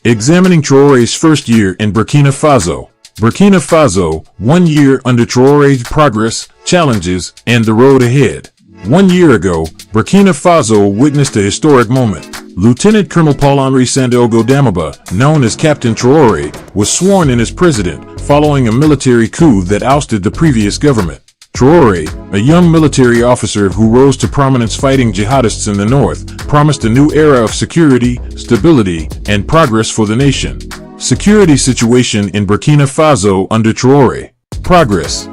Examining Traore's first year in Burkina Faso. Burkina Faso, 1 year under Traore's progress, challenges, and the road ahead. 1 year ago, Burkina Faso witnessed a historic moment. Lieutenant Colonel Paul-Henri Sandaogo Damiba, known as Captain Traore, was sworn in as president, following a military coup that ousted the previous government. Traore, a young military officer who rose to prominence fighting jihadists in the north, promised a new era of security, stability, and progress for the nation. Security situation in Burkina Faso under Traore. Progress.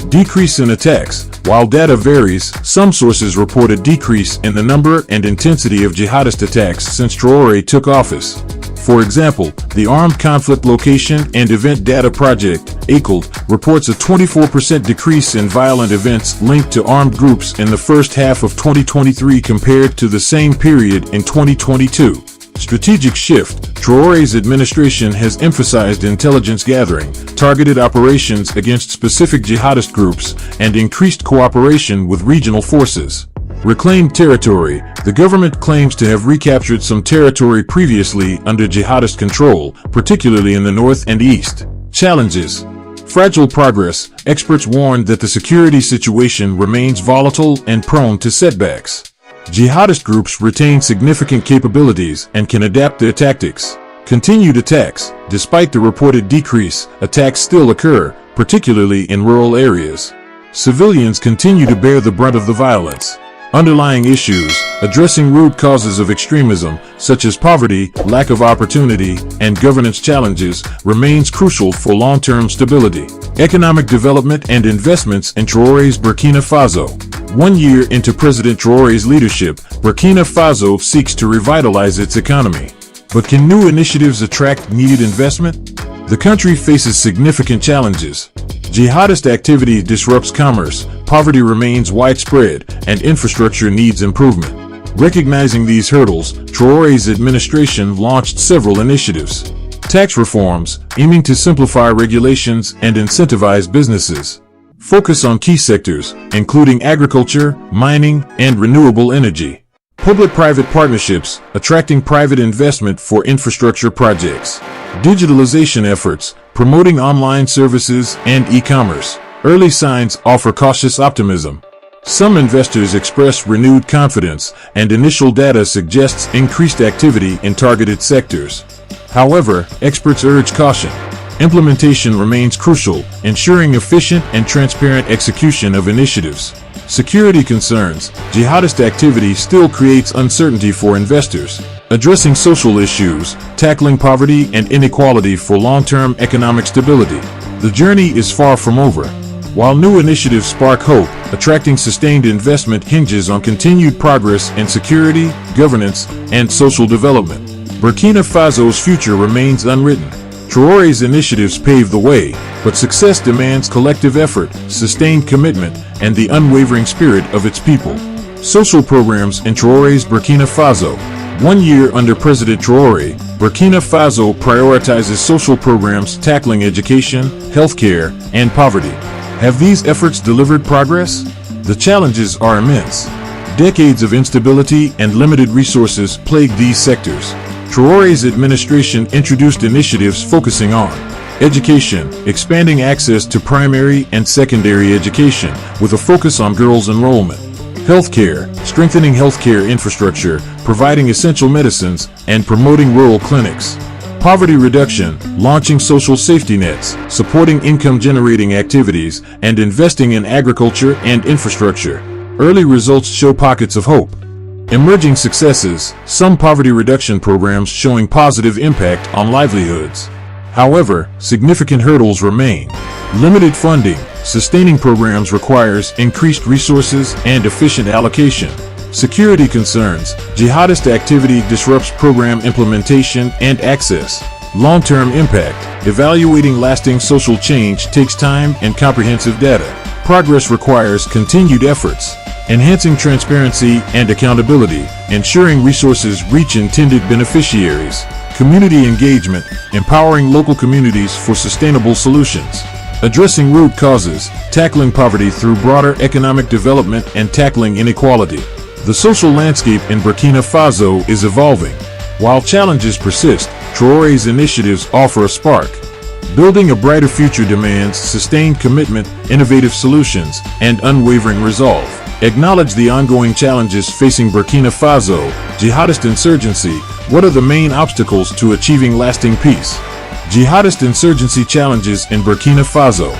Decrease in attacks. While data varies, some sources report a decrease in the number and intensity of jihadist attacks since Traore took office. For example, the Armed Conflict Location and Event Data Project, ACLD, reports a 24% decrease in violent events linked to armed groups in the first half of 2023 compared to the same period in 2022. Strategic shift. Traore's administration has emphasized intelligence gathering, targeted operations against specific jihadist groups, and increased cooperation with regional forces. Reclaimed territory. The government claims to have recaptured some territory previously under jihadist control, particularly in the north and east. Challenges. Fragile progress. Experts warn that the security situation remains volatile and prone to setbacks. Jihadist groups retain significant capabilities and can adapt their tactics. Continued attacks. Despite the reported decrease, attacks still occur, particularly in rural areas. Civilians continue to bear the brunt of the violence. Underlying issues. Addressing root causes of extremism, such as poverty, lack of opportunity, and governance challenges, remains crucial for long-term stability. Economic development and investments in Traore's Burkina Faso. 1 year into President Traore's leadership, Burkina Faso seeks to revitalize its economy. But can new initiatives attract needed investment? The country faces significant challenges. Jihadist activity disrupts commerce, poverty remains widespread, and infrastructure needs improvement. Recognizing these hurdles, Traore's administration launched several initiatives. Tax reforms, aiming to simplify regulations and incentivize businesses. Focus on key sectors, including agriculture, mining, and renewable energy. Public-private partnerships, attracting private investment for infrastructure projects. Digitalization efforts, promoting online services and e-commerce. Early signs offer cautious optimism. Some investors express renewed confidence, and initial data suggests increased activity in targeted sectors. However, experts urge caution. Implementation remains crucial, ensuring efficient and transparent execution of initiatives. Security concerns. Jihadist activity still creates uncertainty for investors. Addressing social issues, tackling poverty and inequality for long-term economic stability. The journey is far from over. While new initiatives spark hope, attracting sustained investment hinges on continued progress in security, governance, and social development. Burkina Faso's future remains unwritten. Traore's initiatives pave the way, but success demands collective effort, sustained commitment, and the unwavering spirit of its people. Social programs in Traore's Burkina Faso. 1 year under President Traore, Burkina Faso prioritizes social programs tackling education, healthcare, and poverty. Have these efforts delivered progress? The challenges are immense. Decades of instability and limited resources plague these sectors. Traore's administration introduced initiatives focusing on education, expanding access to primary and secondary education, with a focus on girls' enrollment. Healthcare, strengthening healthcare infrastructure, providing essential medicines, and promoting rural clinics. Poverty reduction, launching social safety nets, supporting income-generating activities, and investing in agriculture and infrastructure. Early results show pockets of hope. Emerging successes, some poverty reduction programs showing positive impact on livelihoods. However, significant hurdles remain. Limited funding, sustaining programs requires increased resources and efficient allocation. Security concerns, jihadist activity disrupts program implementation and access. Long-term impact, evaluating lasting social change takes time and comprehensive data. Progress requires continued efforts. Enhancing transparency and accountability, ensuring resources reach intended beneficiaries. Community engagement, empowering local communities for sustainable solutions. Addressing root causes, tackling poverty through broader economic development and tackling inequality. The social landscape in Burkina Faso is evolving. While challenges persist, Traore's initiatives offer a spark. Building a brighter future demands sustained commitment, innovative solutions, and unwavering resolve. Acknowledge the ongoing challenges facing Burkina Faso. Jihadist insurgency. What are the main obstacles to achieving lasting peace? Jihadist insurgency challenges in Burkina Faso.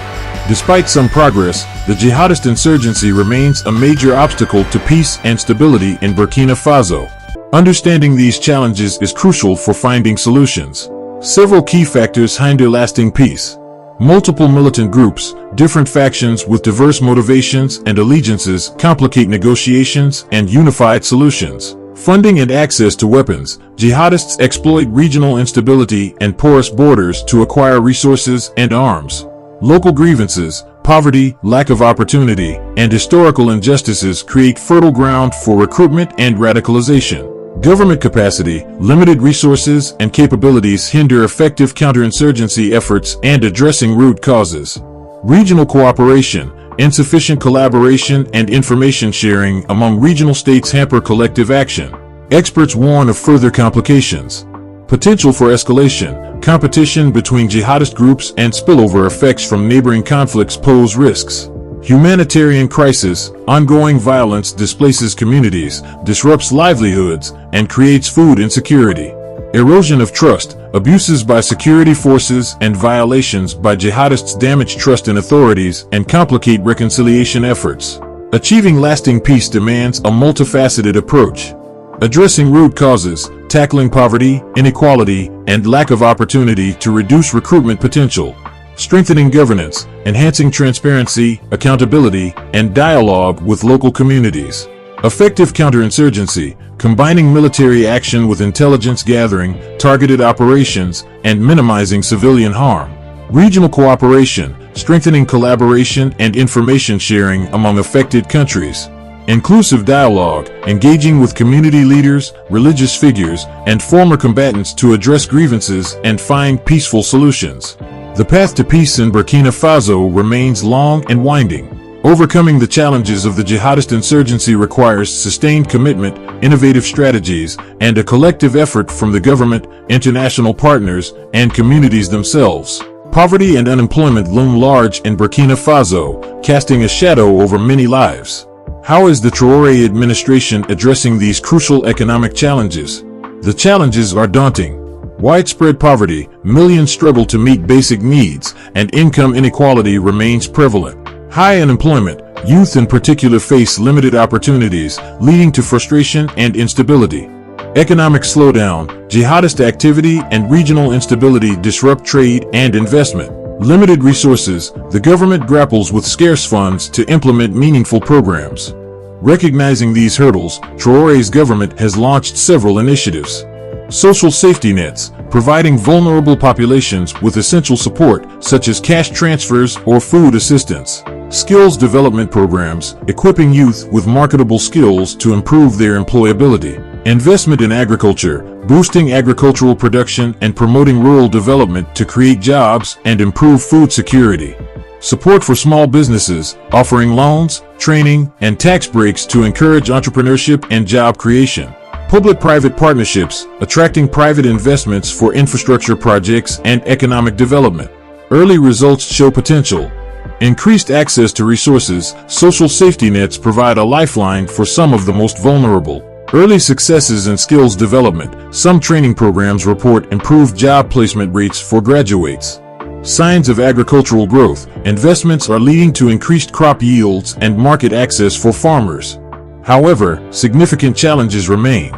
Despite some progress, the jihadist insurgency remains a major obstacle to peace and stability in Burkina Faso. Understanding these challenges is crucial for finding solutions. Several key factors hinder lasting peace. Multiple militant groups, different factions with diverse motivations and allegiances complicate negotiations and unified solutions. Funding and access to weapons. Jihadists exploit regional instability and porous borders to acquire resources and arms. Local grievances, poverty, lack of opportunity, and historical injustices create fertile ground for recruitment and radicalization. Government capacity, limited resources and capabilities hinder effective counterinsurgency efforts and addressing root causes. Regional cooperation, insufficient collaboration and information sharing among regional states hamper collective action. Experts warn of further complications. Potential for escalation, competition between jihadist groups and spillover effects from neighboring conflicts pose risks. Humanitarian crisis, ongoing violence displaces communities, disrupts livelihoods, and creates food insecurity. Erosion of trust, abuses by security forces and violations by jihadists damage trust in authorities and complicate reconciliation efforts. Achieving lasting peace demands a multifaceted approach. Addressing root causes, tackling poverty, inequality, and lack of opportunity to reduce recruitment potential. Strengthening governance, enhancing transparency, accountability, and dialogue with local communities. Effective counterinsurgency, combining military action with intelligence gathering, targeted operations, and minimizing civilian harm. Regional cooperation, strengthening collaboration and information sharing among affected countries. Inclusive dialogue, engaging with community leaders, religious figures, and former combatants to address grievances and find peaceful solutions. The path to peace in Burkina Faso remains long and winding. Overcoming the challenges of the jihadist insurgency requires sustained commitment, innovative strategies, and a collective effort from the government, international partners, and communities themselves. Poverty and unemployment loom large in Burkina Faso, casting a shadow over many lives. How is the Traore administration addressing these crucial economic challenges? The challenges are daunting. Widespread poverty, millions struggle to meet basic needs, and income inequality remains prevalent. High unemployment, youth in particular face limited opportunities, leading to frustration and instability. Economic slowdown, jihadist activity and regional instability disrupt trade and investment. Limited resources, the government grapples with scarce funds to implement meaningful programs. Recognizing these hurdles, Traore's government has launched several initiatives. Social safety nets, providing vulnerable populations with essential support such as cash transfers or food assistance. Skills development programs, equipping youth with marketable skills to improve their employability. Investment in agriculture, boosting agricultural production and promoting rural development to create jobs and improve food security. Support for small businesses, offering loans, training, and tax breaks to encourage entrepreneurship and job creation. Public-private partnerships, attracting private investments for infrastructure projects and economic development. Early results show potential. Increased access to resources, social safety nets provide a lifeline for some of the most vulnerable. Early successes in skills development, some training programs report improved job placement rates for graduates. Signs of agricultural growth, investments are leading to increased crop yields and market access for farmers. However, significant challenges remain.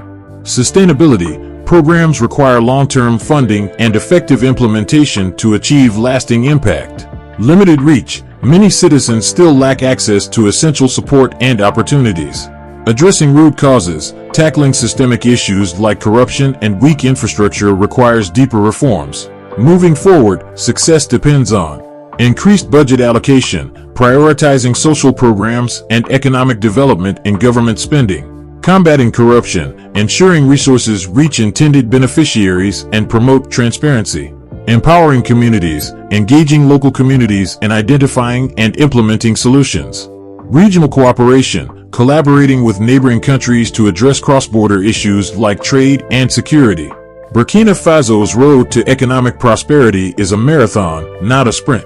Sustainability, programs require long-term funding and effective implementation to achieve lasting impact. Limited reach, many citizens still lack access to essential support and opportunities. Addressing root causes, tackling systemic issues like corruption and weak infrastructure requires deeper reforms. Moving forward, success depends on increased budget allocation, prioritizing social programs and economic development in government spending, combating corruption, ensuring resources reach intended beneficiaries and promote transparency, empowering communities, engaging local communities in identifying and implementing solutions, regional cooperation, collaborating with neighboring countries to address cross-border issues like trade and security. Burkina Faso's road to economic prosperity is a marathon, not a sprint.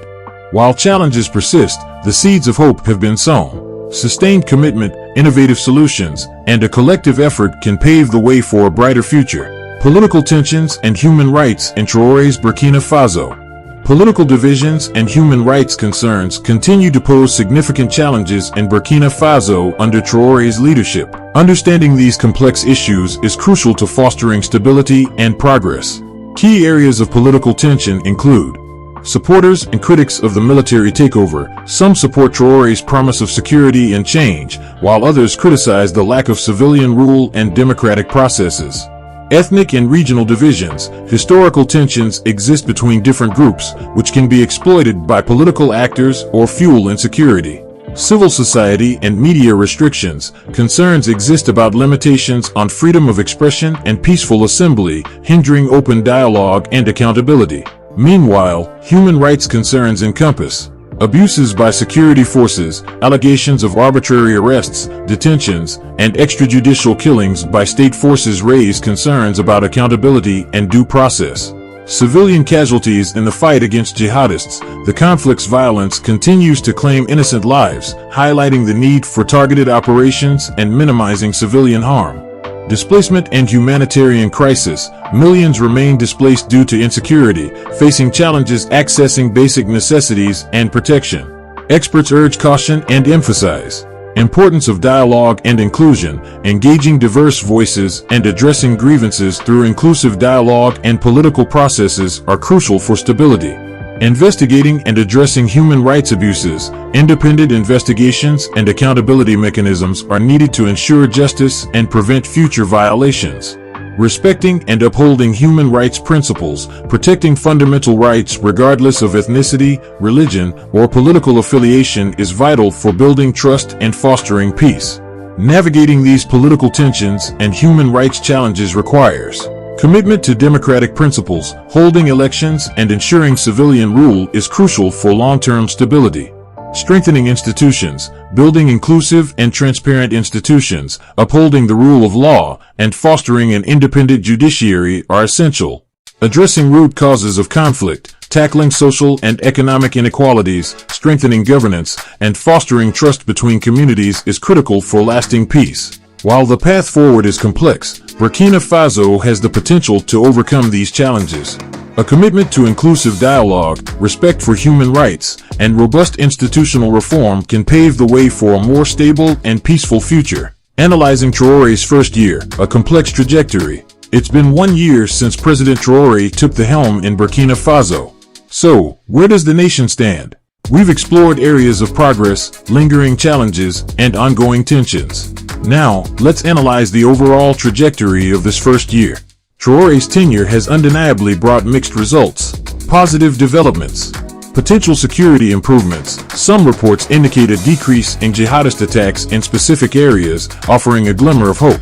While challenges persist, the seeds of hope have been sown. Sustained commitment, innovative solutions, and a collective effort can pave the way for a brighter future. Political tensions and human rights in Traore's Burkina Faso. Political divisions and human rights concerns continue to pose significant challenges in Burkina Faso under Traore's leadership. Understanding these complex issues is crucial to fostering stability and progress. Key areas of political tension include supporters and critics of the military takeover. Some support Traore's promise of security and change, while others criticize the lack of civilian rule and democratic processes. Ethnic and regional divisions. Historical tensions exist between different groups, which can be exploited by political actors or fuel insecurity. Civil society and media restrictions. Concerns exist about limitations on freedom of expression and peaceful assembly, hindering open dialogue and accountability. Meanwhile, human rights concerns encompass abuses by security forces, allegations of arbitrary arrests, detentions, and extrajudicial killings by state forces raise concerns about accountability and due process. Civilian casualties in the fight against jihadists. The conflict's violence continues to claim innocent lives, highlighting the need for targeted operations and minimizing civilian harm. Displacement and humanitarian crisis. Millions remain displaced due to insecurity, facing challenges accessing basic necessities and protection. Experts urge caution and emphasize importance of dialogue and inclusion, engaging diverse voices and addressing grievances through inclusive dialogue and political processes are crucial for stability. Investigating and addressing human rights abuses. Independent investigations and accountability mechanisms are needed to ensure justice and prevent future violations. Respecting and upholding human rights principles. Protecting fundamental rights regardless of ethnicity, religion, or political affiliation is vital for building trust and fostering peace. Navigating these political tensions and human rights challenges requires commitment to democratic principles. Holding elections and ensuring civilian rule is crucial for long-term stability. Strengthening institutions. Building inclusive and transparent institutions, upholding the rule of law, and fostering an independent judiciary are essential. Addressing root causes of conflict. Tackling social and economic inequalities, strengthening governance, and fostering trust between communities is critical for lasting peace. While the path forward is complex, Burkina Faso has the potential to overcome these challenges. A commitment to inclusive dialogue, respect for human rights, and robust institutional reform can pave the way for a more stable and peaceful future. Analyzing Traore's first year, a complex trajectory. It's been 1 year since President Traore took the helm in Burkina Faso. So, where does the nation stand? We've explored areas of progress, lingering challenges, and ongoing tensions. Now, let's analyze the overall trajectory of this first year. Traore's tenure has undeniably brought mixed results. Positive developments. Potential security improvements. Some reports indicate a decrease in jihadist attacks in specific areas, offering a glimmer of hope.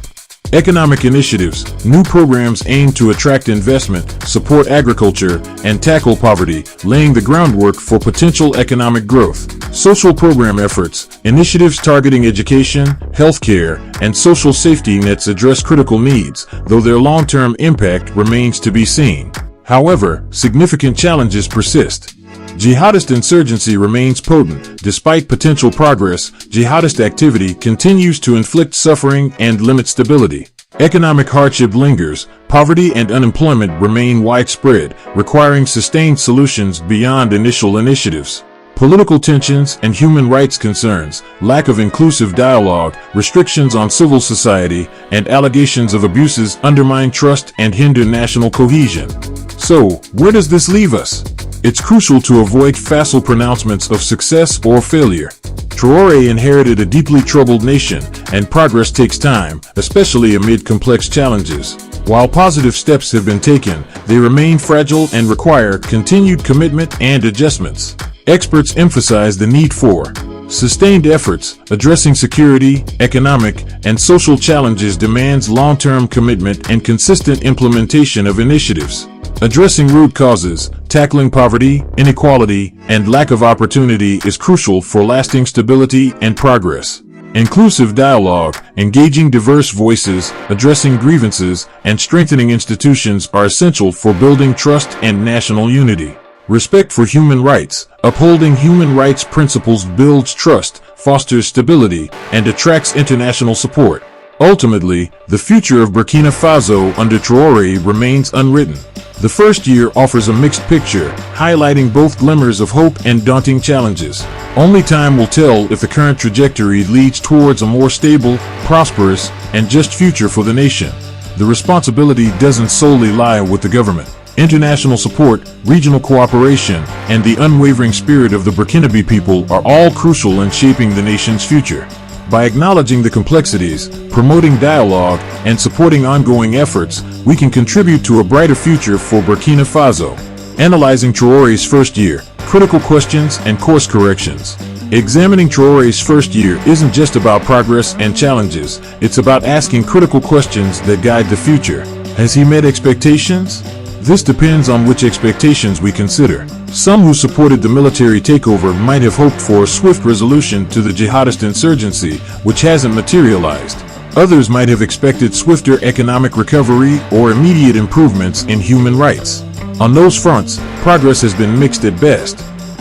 Economic initiatives. New programs aim to attract investment, support agriculture, and tackle poverty, laying the groundwork for potential economic growth. Social program efforts. Initiatives targeting education, healthcare, and social safety nets address critical needs, though their long-term impact remains to be seen. However, significant challenges persist. Jihadist insurgency remains potent. Despite potential progress, jihadist activity continues to inflict suffering and limit stability. Economic hardship lingers. Poverty and unemployment remain widespread, requiring sustained solutions beyond initial initiatives. Political tensions and human rights concerns, lack of inclusive dialogue, restrictions on civil society, and allegations of abuses undermine trust and hinder national cohesion. So, where does this leave us? It's crucial to avoid facile pronouncements of success or failure. Traore inherited a deeply troubled nation, and progress takes time, especially amid complex challenges. While positive steps have been taken, they remain fragile and require continued commitment and adjustments. Experts emphasize the need for sustained efforts. Addressing security, economic, and social challenges demands long-term commitment and consistent implementation of initiatives. Addressing root causes, tackling poverty, inequality, and lack of opportunity is crucial for lasting stability and progress. Inclusive dialogue, engaging diverse voices, addressing grievances, and strengthening institutions are essential for building trust and national unity. Respect for human rights. Upholding human rights principles builds trust, fosters stability, and attracts international support. Ultimately, the future of Burkina Faso under Traore remains unwritten. The first year offers a mixed picture, highlighting both glimmers of hope and daunting challenges. Only time will tell if the current trajectory leads towards a more stable, prosperous, and just future for the nation. The responsibility doesn't solely lie with the government. International support, regional cooperation, and the unwavering spirit of the Burkinabe people are all crucial in shaping the nation's future. By acknowledging the complexities, promoting dialogue, and supporting ongoing efforts, we can contribute to a brighter future for Burkina Faso. Analyzing Traore's first year, critical questions and course corrections. Examining Traore's first year isn't just about progress and challenges, it's about asking critical questions that guide the future. Has he met expectations? This depends on which expectations we consider. Some who supported the military takeover might have hoped for a swift resolution to the jihadist insurgency, which hasn't materialized. Others might have expected swifter economic recovery or immediate improvements in human rights. On those fronts, progress has been mixed at best.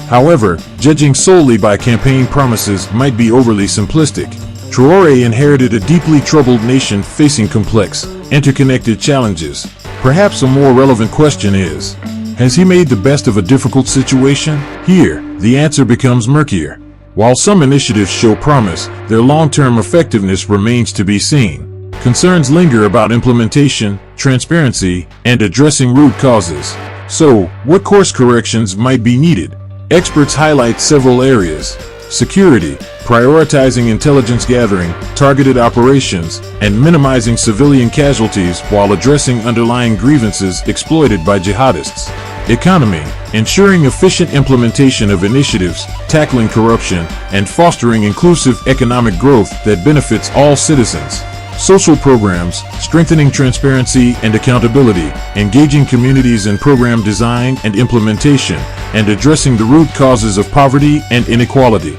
However, judging solely by campaign promises might be overly simplistic. Traore inherited a deeply troubled nation facing complex, interconnected challenges. Perhaps a more relevant question is, has he made the best of a difficult situation? Here, the answer becomes murkier. While some initiatives show promise, their long-term effectiveness remains to be seen. Concerns linger about implementation, transparency, and addressing root causes. So, what course corrections might be needed? Experts highlight several areas. Security, prioritizing intelligence gathering, targeted operations, and minimizing civilian casualties while addressing underlying grievances exploited by jihadists. Economy, ensuring efficient implementation of initiatives, tackling corruption, and fostering inclusive economic growth that benefits all citizens. Social programs, strengthening transparency and accountability, engaging communities in program design and implementation, and addressing the root causes of poverty and inequality.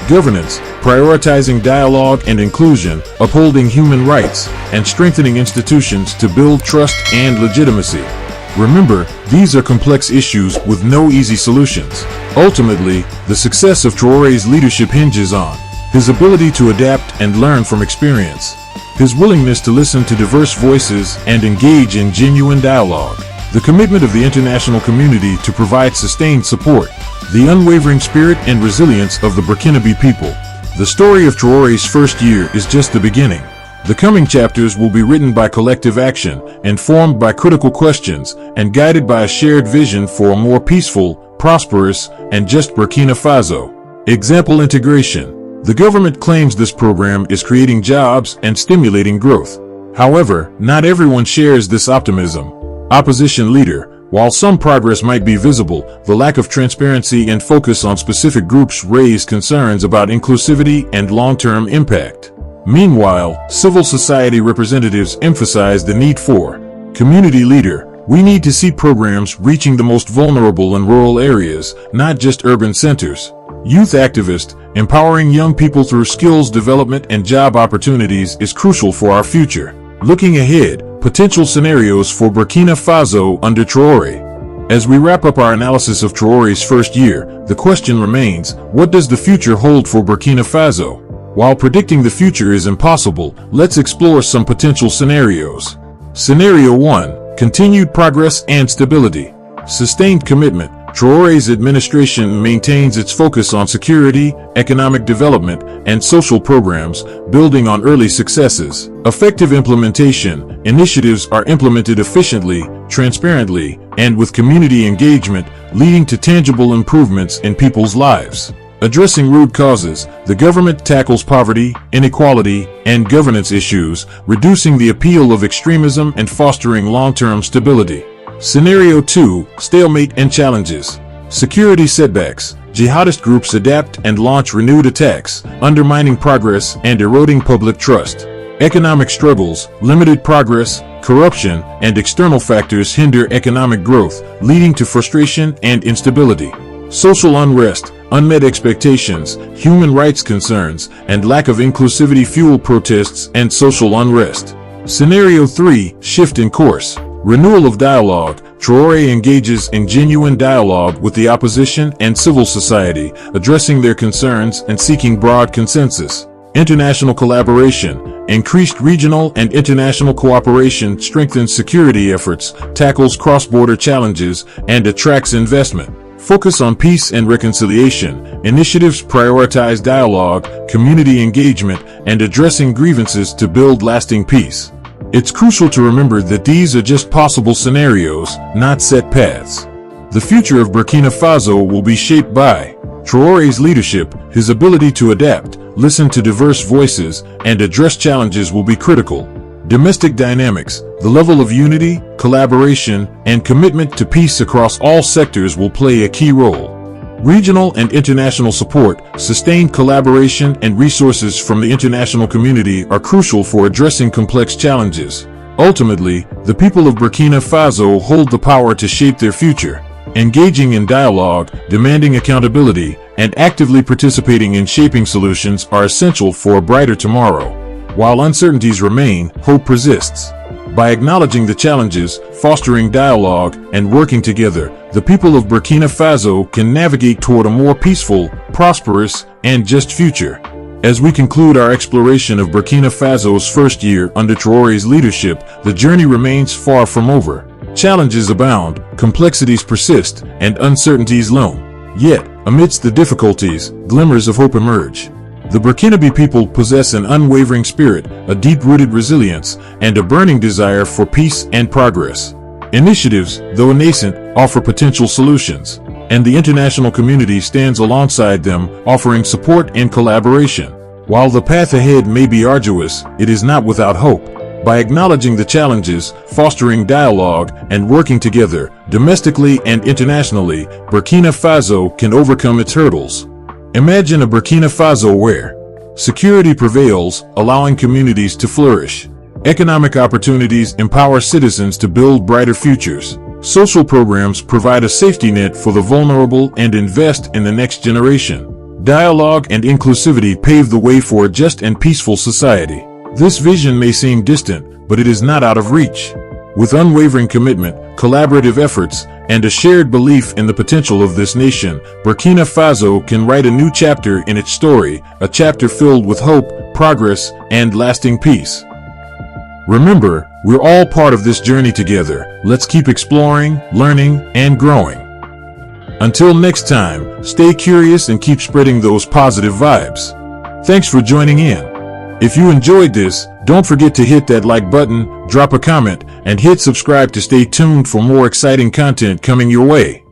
Governance, prioritizing dialogue and inclusion, upholding human rights, and strengthening institutions to build trust and legitimacy. Remember, these are complex issues with no easy solutions. Ultimately, the success of Traore's leadership hinges on his ability to adapt and learn from experience, his willingness to listen to diverse voices and engage in genuine dialogue, the commitment of the international community to provide sustained support, the unwavering spirit and resilience of the Burkinabe people. The story of Traore's first year is just the beginning. The coming chapters will be written by collective action, informed by critical questions, and guided by a shared vision for a more peaceful, prosperous, and just Burkina Faso. Example integration. The government claims this program is creating jobs and stimulating growth. However, not everyone shares this optimism. Opposition leader. While some progress might be visible, the lack of transparency and focus on specific groups raise concerns about inclusivity and long-term impact. Meanwhile, civil society representatives emphasize the need for community leader. We need to see programs reaching the most vulnerable in rural areas, not just urban centers. Youth activist, empowering young people through skills development and job opportunities is crucial for our future. Looking ahead, potential scenarios for Burkina Faso under Traore. As we wrap up our analysis of Traore's first year, the question remains, what does the future hold for Burkina Faso? While predicting the future is impossible, let's explore some potential scenarios. Scenario 1. Continued progress and stability. Sustained commitment. Traore's administration maintains its focus on security, economic development, and social programs, building on early successes. Effective implementation. Initiatives are implemented efficiently, transparently, and with community engagement, leading to tangible improvements in people's lives. Addressing root causes, the government tackles poverty, inequality, and governance issues, reducing the appeal of extremism and fostering long-term stability. Scenario 2. Stalemate and challenges. Security setbacks. Jihadist groups adapt and launch renewed attacks, undermining progress and eroding public trust. Economic struggles, limited progress, corruption, and external factors hinder economic growth, leading to frustration and instability. Social unrest. unmet expectations, human rights concerns, and lack of inclusivity fuel protests and social unrest. Scenario 3, shift in course. Renewal of dialogue. Traore engages in genuine dialogue with the opposition and civil society, addressing their concerns and seeking broad consensus. International collaboration. Increased regional and international cooperation strengthens security efforts, tackles cross-border challenges, and attracts investment. Focus on peace and reconciliation. Initiatives prioritize dialogue, community engagement, and addressing grievances to build lasting peace. It's crucial to remember that these are just possible scenarios, not set paths. The future of Burkina Faso will be shaped by Traore's leadership. His ability to adapt, listen to diverse voices, and address challenges will be critical. Domestic dynamics. The level of unity, collaboration, and commitment to peace across all sectors will play a key role. Regional and international support, sustained collaboration, and resources from the international community are crucial for addressing complex challenges. Ultimately, the people of Burkina Faso hold the power to shape their future. Engaging in dialogue, demanding accountability, and actively participating in shaping solutions are essential for a brighter tomorrow. While uncertainties remain, hope persists. By acknowledging the challenges, fostering dialogue, and working together, the people of Burkina Faso can navigate toward a more peaceful, prosperous, and just future. As we conclude our exploration of Burkina Faso's first year under Traore's leadership, the journey remains far from over. Challenges abound, complexities persist, and uncertainties loom. Yet, amidst the difficulties, glimmers of hope emerge. The Burkinabe people possess an unwavering spirit, a deep-rooted resilience, and a burning desire for peace and progress. Initiatives, though nascent, offer potential solutions, and the international community stands alongside them, offering support and collaboration. While the path ahead may be arduous, it is not without hope. By acknowledging the challenges, fostering dialogue, and working together, domestically and internationally, Burkina Faso can overcome its hurdles. Imagine a Burkina Faso where security prevails, allowing communities to flourish. Economic opportunities empower citizens to build brighter futures. Social programs provide a safety net for the vulnerable and invest in the next generation. Dialogue and inclusivity pave the way for a just and peaceful society. This vision may seem distant, but it is not out of reach. With unwavering commitment, collaborative efforts, and a shared belief in the potential of this nation, Burkina Faso can write a new chapter in its story, a chapter filled with hope, progress, and lasting peace. Remember, we're all part of this journey together. Let's keep exploring, learning, and growing. Until next time, stay curious and keep spreading those positive vibes. Thanks for joining in. If you enjoyed this, don't forget to hit that like button, drop a comment, and hit subscribe to stay tuned for more exciting content coming your way.